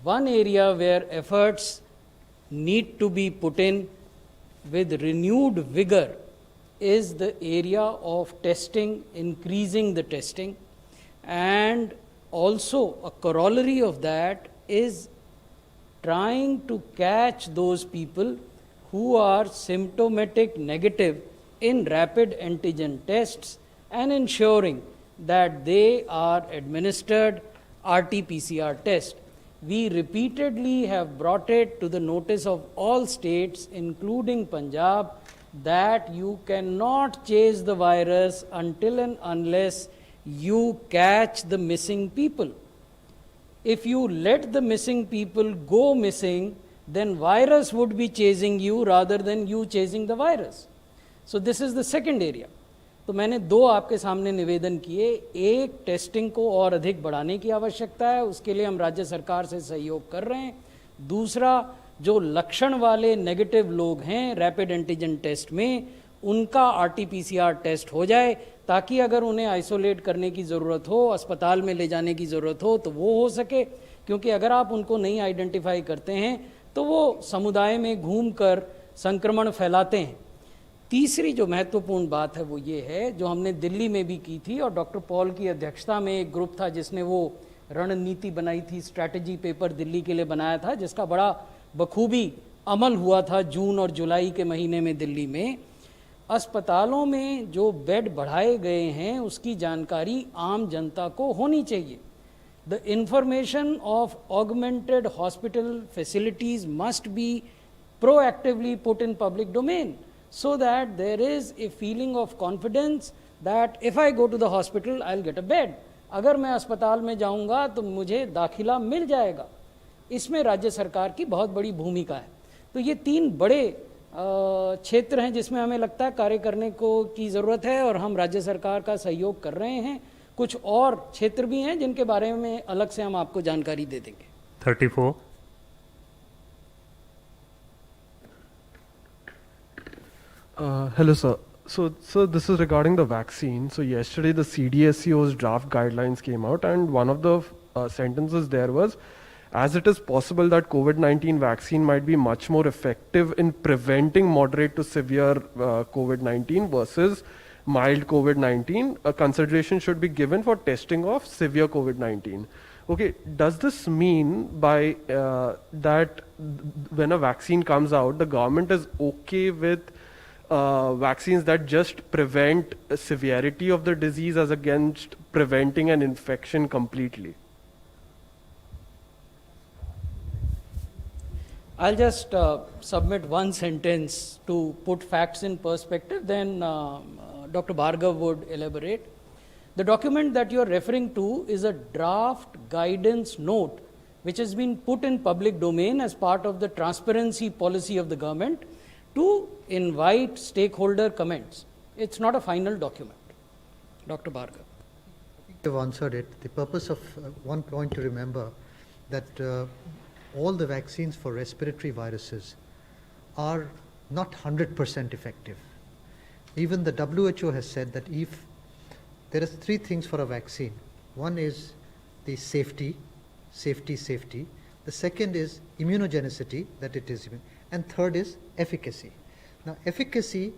one area where efforts need to be put in with renewed vigor is the area of testing, increasing the testing, and also a corollary of that is trying to catch those people who are symptomatic negative in rapid antigen tests and ensuring that they are administered RT-PCR test. We repeatedly have brought it to the notice of all states, including Punjab, that you cannot chase the virus until and unless you catch the missing people. If you let the missing people go missing, then virus would be chasing you rather than you chasing the virus. So this is the second area. तो मैंने दो आपके सामने निवेदन किए, एक टेस्टिंग को और अधिक बढ़ाने की आवश्यकता है, उसके लिए हम राज्य सरकार से सहयोग कर रहे हैं। दूसरा, जो लक्षण वाले नेगेटिव लोग हैं रैपिड एंटीजन टेस्ट में, उनका आरटीपीसीआर टेस्ट हो जाए, ताकि अगर उन्हें आइसोलेट करने की ज़रूरत हो, अस्पताल में ले जाने की ज़रूरत हो, तो वो हो सके। क्योंकि अगर आप उनको नहीं आइडेंटिफाई करते हैं तो वो समुदाय में घूमकर संक्रमण फैलाते हैं। तीसरी जो महत्वपूर्ण बात है वो ये है, जो हमने दिल्ली में भी की थी, और डॉक्टर पॉल की अध्यक्षता में एक ग्रुप था जिसने वो रणनीति बनाई थी, स्ट्रैटेजी पेपर दिल्ली के लिए बनाया था, जिसका बड़ा बखूबी अमल हुआ था जून और जुलाई के महीने में दिल्ली में। अस्पतालों में जो बेड बढ़ाए गए हैं उसकी जानकारी आम जनता को होनी चाहिए। The information of augmented hospital facilities must be proactively put in public domain so that there is a feeling of confidence that if I go to the hospital, I'll get a bed. अगर मैं अस्पताल में जाऊंगा तो मुझे दाखिला मिल जाएगा। इसमें राज्य सरकार की बहुत बड़ी भूमिका है। तो ये तीन बड़े क्षेत्र हैं जिसमें हमें लगता है कार्य करने को की ज़रूरत है, और हम राज्य सरकार का सहयोग कर रहे हैं। कुछ और क्षेत्र भी हैं जिनके बारे में अलग से हम आपको जानकारी दे देंगे। 34। Hello, sir. So this is regarding the vaccine. So yesterday the CDSCO's draft guidelines came out, and one of the sentences there was, as it is possible that COVID-19 vaccine might be much more effective in preventing moderate to severe COVID-19 versus mild COVID-19, a consideration should be given for testing of severe COVID-19. Okay, does this mean by that when a vaccine comes out, the government is okay with vaccines that just prevent severity of the disease as against preventing an infection completely? I'll just submit one sentence to put facts in perspective, then Dr. Bhargav would elaborate. The document that you're referring to is a draft guidance note which has been put in public domain as part of the transparency policy of the government to invite stakeholder comments. It's not a final document. Dr. Bhargav. You've answered it. The purpose of one point to remember that all the vaccines for respiratory viruses are not 100% effective. Even the WHO has said that if there are three things for a vaccine. One is the safety. The second is immunogenicity, that it is, and third is efficacy. Now, efficacy,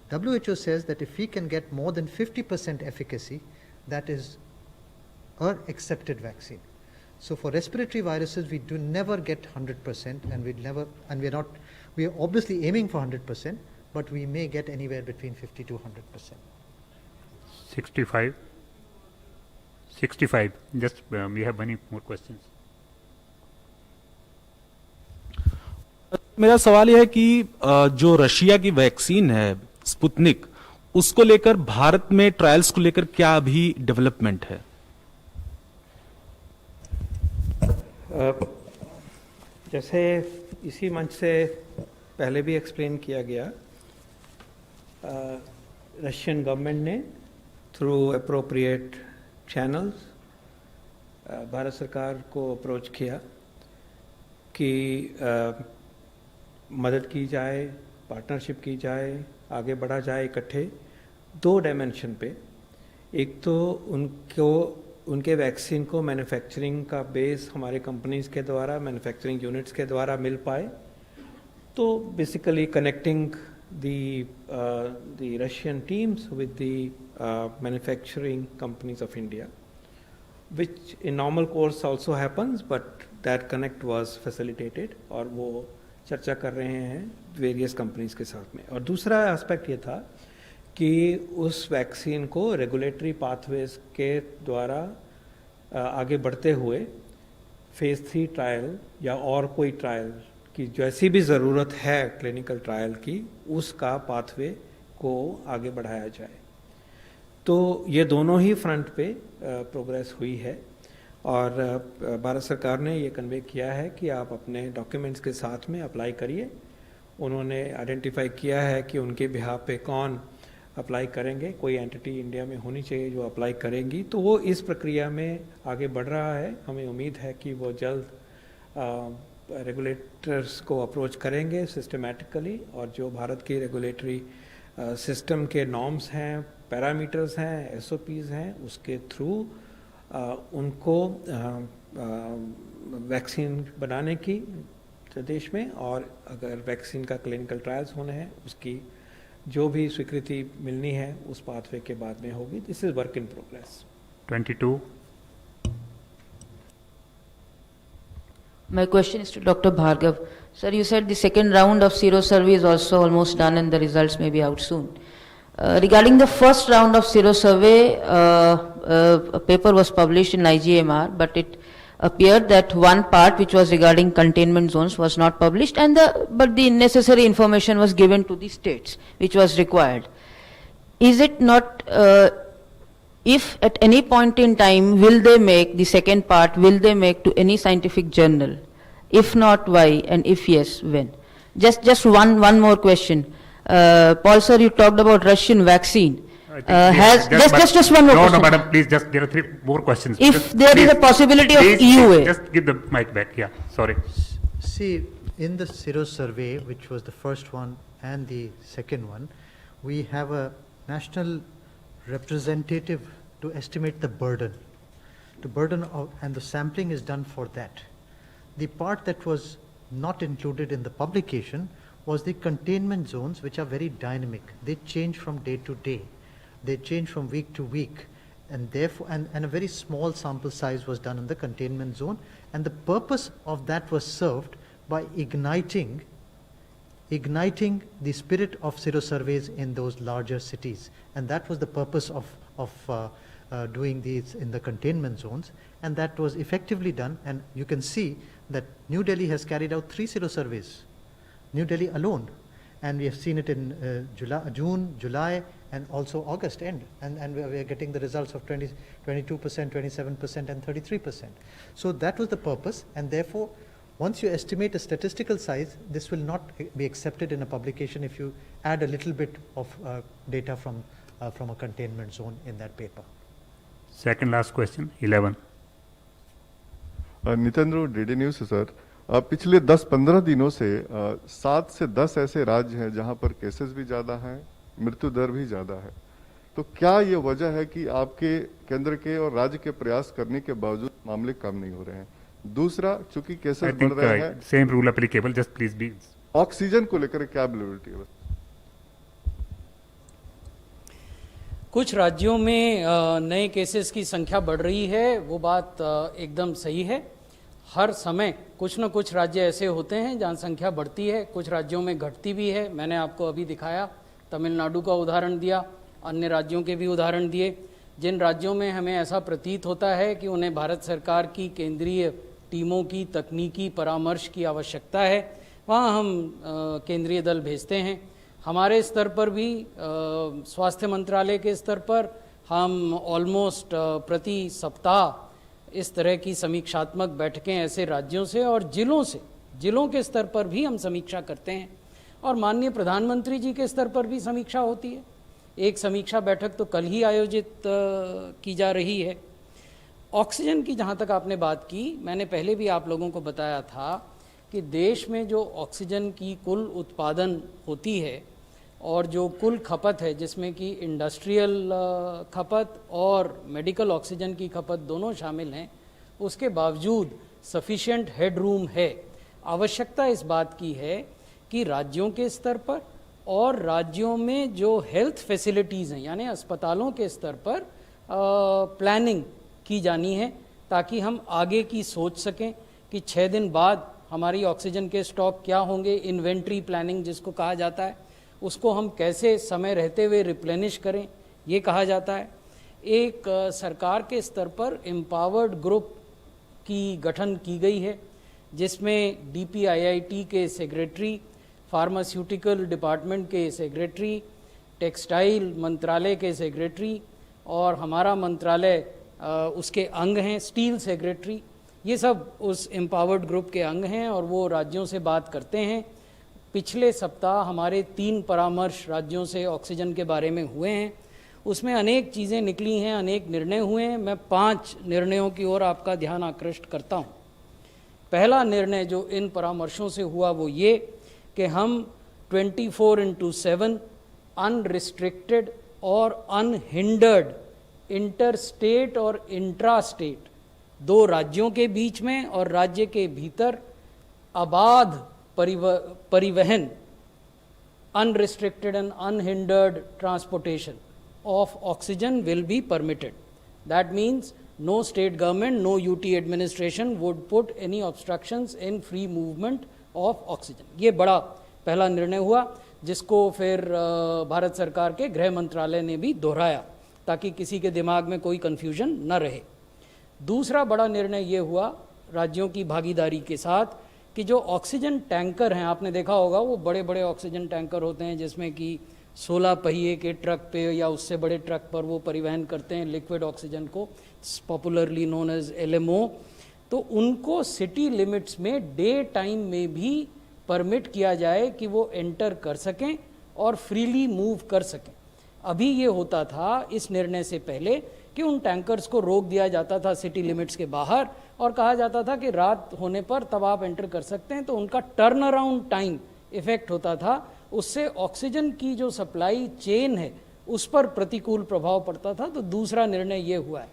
WHO says that if we can get more than 50% efficacy, that is an accepted vaccine. So for respiratory viruses, we do never get 100%, and we are obviously aiming for 100%, but we may get anywhere between 50 to 100%. 65. Just we have many more questions. मेरा सवाल यह है कि जो रशिया की वैक्सीन है स्पुतनिक, उसको लेकर भारत में ट्रायल्स को लेकर क्या अभी डेवलपमेंट है? जैसे इसी मंच से पहले भी एक्सप्लेन किया गया, रशियन गवर्नमेंट ने थ्रू अप्रोप्रिएट चैनल्स भारत सरकार को अप्रोच किया कि मदद की जाए, पार्टनरशिप की जाए, आगे बढ़ा जाए इकट्ठे दो डायमेंशन पे। एक तो उनके वैक्सीन को मैन्युफैक्चरिंग का बेस हमारे कंपनीज के द्वारा, मैन्युफैक्चरिंग यूनिट्स के द्वारा मिल पाए, तो basically connecting the Russian teams with the manufacturing companies of India, which in normal course also happens, but that connect was facilitated, और वो चर्चा कर रहे हैं वेरियस कंपनीज के साथ में। और दूसरा एस्पेक्ट ये था कि उस वैक्सीन को रेगुलेटरी पाथवेज के द्वारा आगे बढ़ते हुए फेज 3 ट्रायल या और कोई ट्रायल की जैसी भी ज़रूरत है क्लिनिकल ट्रायल की, उसका पाथवे को आगे बढ़ाया जाए। तो ये दोनों ही फ्रंट पे प्रोग्रेस हुई है और भारत सरकार ने ये कन्वे किया है कि आप अपने डॉक्यूमेंट्स के साथ में अप्लाई करिए। उन्होंने आइडेंटिफाई किया है कि उनके बिहाफ पे कौन अप्लाई करेंगे, कोई एंटिटी इंडिया में होनी चाहिए जो अप्लाई करेंगी, तो वो इस प्रक्रिया में आगे बढ़ रहा है। हमें उम्मीद है कि वो जल्द रेगुलेटर्स को अप्रोच करेंगे सिस्टमेटिकली, और जो भारत की रेगुलेटरी सिस्टम के नॉर्म्स हैं, पैरामीटर्स हैं, SOPs हैं, उसके थ्रू उनको वैक्सीन बनाने की देश में, और अगर वैक्सीन का क्लिनिकल ट्रायल्स होने हैं उसकी जो भी स्वीकृति मिलनी है उस पाथवे के बाद में होगी। This is work in progress. 22. My question is to Dr. Bhargav. Sir, you said the second round of sero survey is also almost done and the results may be out soon. Regarding the first round of sero survey, a paper was published in IGMR, but it appeared that one part which was regarding containment zones was not published, and but the necessary information was given to the states which was required. Is it not, if at any point in time will they make the second part, will they make to any scientific journal? If not, why? And if yes, when? Just one more question. Paul sir, you talked about Russian vaccine. Just one more question. No, madam, please, just there are 3 more questions. If just, there is a possibility of EUA. Just give the mic back, yeah, sorry. See, in the sero survey, which was the first one and the second one, we have a national representative to estimate the burden. And the sampling is done for that. The part that was not included in the publication was the containment zones, which are very dynamic. They change from day to day. They change from week to week, and therefore, and a very small sample size was done in the containment zone, and the purpose of that was served by igniting the spirit of sero surveys in those larger cities, and that was the purpose of doing these in the containment zones, and that was effectively done. And you can see that New Delhi has carried out 3 sero surveys, New Delhi alone, and we have seen it in June, July, and also August end, and we are getting the results of 22%, 27%, and 33%. So that was the purpose, and therefore, once you estimate a statistical size, this will not be accepted in a publication if you add a little bit of data from a containment zone in that paper. Second last question, 11. Nitendra, DD news से सर, पिछले 10-15 दिनों से 7 से 10 ऐसे राज्य हैं जहां पर केसेस भी ज्यादा हैं, मृत्यु दर भी ज्यादा है। तो क्या ये वजह है कि आपके केंद्र के और राज्य के प्रयास करने के बावजूद मामले कम नहीं हो रहे हैं? दूसरा, चूंकि केसेस बढ़ रहे हैं, same rule applicable, just please be. Oxygen को लेकर क्या अवेलेबिलिटी है? कुछ राज्यों में नए केसेस की संख्या बढ़ रही है, वो बात एकदम सही है। हर समय कुछ न कुछ राज्य ऐसे होते हैं जहां संख्या बढ़ती है, कुछ राज्यों में घटती भी है। मैंने आपको अभी दिखाया, तमिलनाडु का उदाहरण दिया, अन्य राज्यों के भी उदाहरण दिए। जिन राज्यों में हमें ऐसा प्रतीत होता है कि उन्हें भारत सरकार की केंद्रीय टीमों की तकनीकी परामर्श की आवश्यकता है, वहाँ हम केंद्रीय दल भेजते हैं। हमारे स्तर पर भी, स्वास्थ्य मंत्रालय के स्तर पर, हम ऑलमोस्ट प्रति सप्ताह इस तरह की समीक्षात्मक बैठकें ऐसे राज्यों से और जिलों के स्तर पर भी हम समीक्षा करते हैं, और माननीय प्रधानमंत्री जी के स्तर पर भी समीक्षा होती है। एक समीक्षा बैठक तो कल ही आयोजित की जा रही है। ऑक्सीजन की जहाँ तक आपने बात की, मैंने पहले भी आप लोगों को बताया था कि देश में जो ऑक्सीजन की कुल उत्पादन होती है और जो कुल खपत है, जिसमें कि इंडस्ट्रियल खपत और मेडिकल ऑक्सीजन की खपत दोनों शामिल हैं, उसके बावजूद सफिशिएंट हेडरूम है। आवश्यकता इस बात की है कि राज्यों के स्तर पर और राज्यों में जो हेल्थ फैसिलिटीज़ हैं, यानी अस्पतालों के स्तर पर प्लानिंग की जानी है, ताकि हम आगे की सोच सकें कि 6 दिन बाद हमारी ऑक्सीजन के स्टॉक क्या होंगे। इन्वेंट्री प्लानिंग जिसको कहा जाता है, उसको हम कैसे समय रहते हुए रिप्लेनिश करें, ये कहा जाता है। एक सरकार के स्तर पर एम्पावर्ड ग्रुप की गठन की गई है, जिसमें DPIIT के सेक्रेटरी, फार्मास्यूटिकल डिपार्टमेंट के सेक्रेटरी, टेक्सटाइल मंत्रालय के सेक्रेटरी और हमारा मंत्रालय उसके अंग हैं, स्टील सेक्रेटरी, ये सब उस एम्पावर्ड ग्रुप के अंग हैं और वो राज्यों से बात करते हैं। पिछले सप्ताह हमारे 3 परामर्श राज्यों से ऑक्सीजन के बारे में हुए हैं, उसमें अनेक चीज़ें निकली हैं, अनेक निर्णय हुए हैं। मैं 5 निर्णयों की ओर आपका ध्यान आकृष्ट करता हूँ। पहला निर्णय जो इन परामर्शों से हुआ वो ये कि हम 24/7 अनरिस्ट्रिक्टेड और अनहिंडर्ड इंटर स्टेट और इंट्रा स्टेट, 2 राज्यों के बीच में और राज्य के भीतर अबाध परिवहन, unrestricted and unhindered transportation of oxygen will be permitted. That means no state government, no UT administration would put any obstructions in free movement of oxygen. ये बड़ा पहला निर्णय हुआ जिसको फिर भारत सरकार के गृह मंत्रालय ने भी दोहराया ताकि किसी के दिमाग में कोई कंफ्यूजन न रहे। दूसरा बड़ा निर्णय ये हुआ राज्यों की भागीदारी के साथ कि जो ऑक्सीजन टैंकर हैं, आपने देखा होगा वो बड़े बड़े ऑक्सीजन टैंकर होते हैं जिसमें कि 16 पहिए के ट्रक पे या उससे बड़े ट्रक पर वो परिवहन करते हैं लिक्विड ऑक्सीजन को, पॉपुलरली नोन एज LMO। तो उनको सिटी लिमिट्स में डे टाइम में भी परमिट किया जाए कि वो एंटर कर सकें और फ्रीली मूव कर सकें। अभी ये होता था इस निर्णय से पहले कि उन टैंकर्स को रोक दिया जाता था सिटी लिमिट्स के बाहर और कहा जाता था कि रात होने पर तब आप एंटर कर सकते हैं, तो उनका टर्न अराउंड टाइम इफेक्ट होता था, उससे ऑक्सीजन की जो सप्लाई चेन है उस पर प्रतिकूल प्रभाव पड़ता था। तो दूसरा निर्णय ये हुआ है।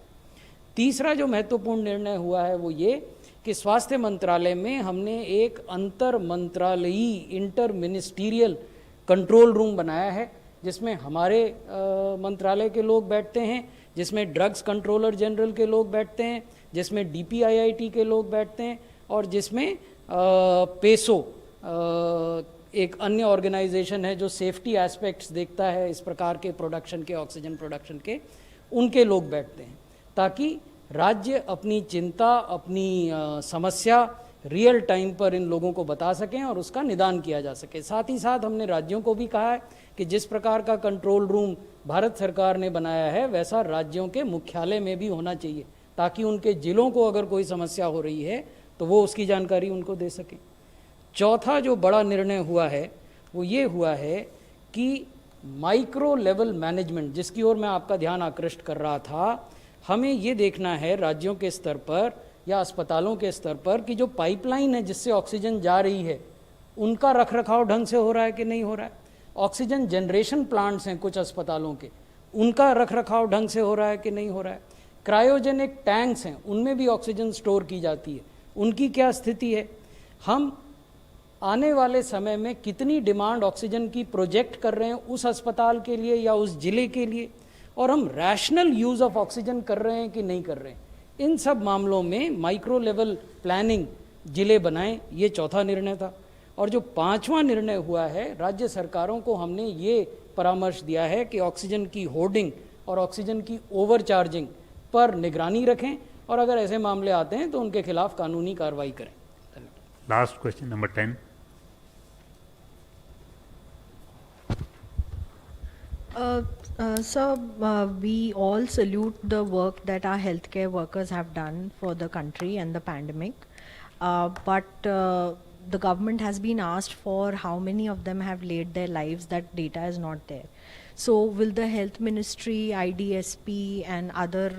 तीसरा जो महत्वपूर्ण निर्णय हुआ है वो ये कि स्वास्थ्य मंत्रालय में हमने एक अंतर मंत्रालयी इंटर मिनिस्टीरियल कंट्रोल रूम बनाया है जिसमें हमारे मंत्रालय के लोग बैठते हैं, जिसमें ड्रग्स कंट्रोलर जनरल के लोग बैठते हैं, जिसमें DPIIT के लोग बैठते हैं और जिसमें पेसो एक अन्य ऑर्गेनाइजेशन है जो सेफ्टी एस्पेक्ट्स देखता है इस प्रकार के प्रोडक्शन के, ऑक्सीजन प्रोडक्शन के, उनके लोग बैठते हैं ताकि राज्य अपनी चिंता, अपनी समस्या रियल टाइम पर इन लोगों को बता सकें और उसका निदान किया जा सके। साथ ही साथ हमने राज्यों को भी कहा है कि जिस प्रकार का कंट्रोल रूम भारत सरकार ने बनाया है वैसा राज्यों के मुख्यालय में भी होना चाहिए ताकि उनके जिलों को अगर कोई समस्या हो रही है तो वो उसकी जानकारी उनको दे सकें। चौथा जो बड़ा निर्णय हुआ है वो ये हुआ है कि माइक्रो लेवल मैनेजमेंट, जिसकी ओर मैं आपका ध्यान आकृष्ट कर रहा था, हमें ये देखना है राज्यों के स्तर पर या अस्पतालों के स्तर पर कि जो पाइपलाइन है जिससे ऑक्सीजन जा रही है उनका रखरखाव ढंग से हो रहा है कि नहीं हो रहा है। ऑक्सीजन जनरेशन प्लांट्स हैं कुछ अस्पतालों के, उनका रखरखाव ढंग से हो रहा है कि नहीं हो रहा है। क्रायोजेनिक टैंक्स हैं, उनमें भी ऑक्सीजन स्टोर की जाती है, उनकी क्या स्थिति है। हम आने वाले समय में कितनी डिमांड ऑक्सीजन की प्रोजेक्ट कर रहे हैं उस अस्पताल के लिए या उस जिले के लिए, और हम रैशनल यूज ऑफ ऑक्सीजन कर रहे हैं कि नहीं कर रहे हैं। इन सब मामलों में माइक्रो लेवल प्लानिंग जिले बनाएं, ये चौथा निर्णय था। और जो पांचवा निर्णय हुआ है, राज्य सरकारों को हमने ये परामर्श दिया है कि ऑक्सीजन की होर्डिंग और ऑक्सीजन की ओवरचार्जिंग पर निगरानी रखें और अगर ऐसे मामले आते हैं तो उनके खिलाफ कानूनी कार्रवाई करें। Last question number 10। Sir, we all salute the work that our healthcare workers have done for the country and the pandemic. But the government has been asked for how many of them have laid their lives. That data is not there. So will the health ministry, IDSP and other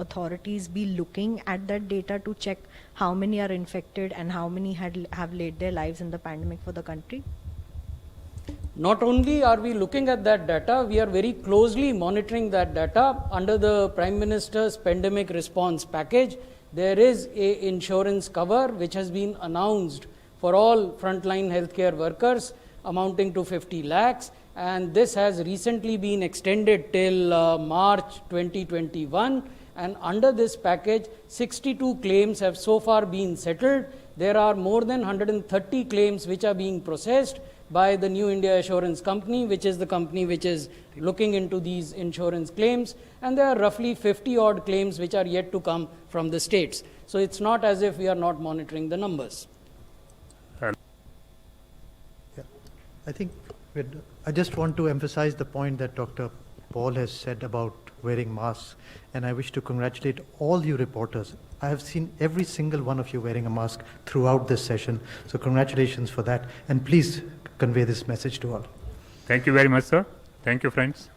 authorities be looking at that data to check how many are infected and how many have laid their lives in the pandemic for the country? Not only are we looking at that data, we are very closely monitoring that data. Under the Prime Minister's pandemic response package, there is a insurance cover which has been announced for all frontline healthcare workers amounting to 50 lakhs, and this has recently been extended till March 2021, and under this package 62 claims have so far been settled. There are more than 130 claims which are being processed by the New India Assurance Company, which is the company which is looking into these insurance claims, and there are roughly 50 odd claims which are yet to come from the states. So it's not as if we are not monitoring the numbers. I think I just want to emphasize the point that Dr. Paul has said about wearing masks, and I wish to congratulate all you reporters. I have seen every single one of you wearing a mask throughout this session, so congratulations for that, and please convey this message to all. Thank you very much, sir. Thank you, friends.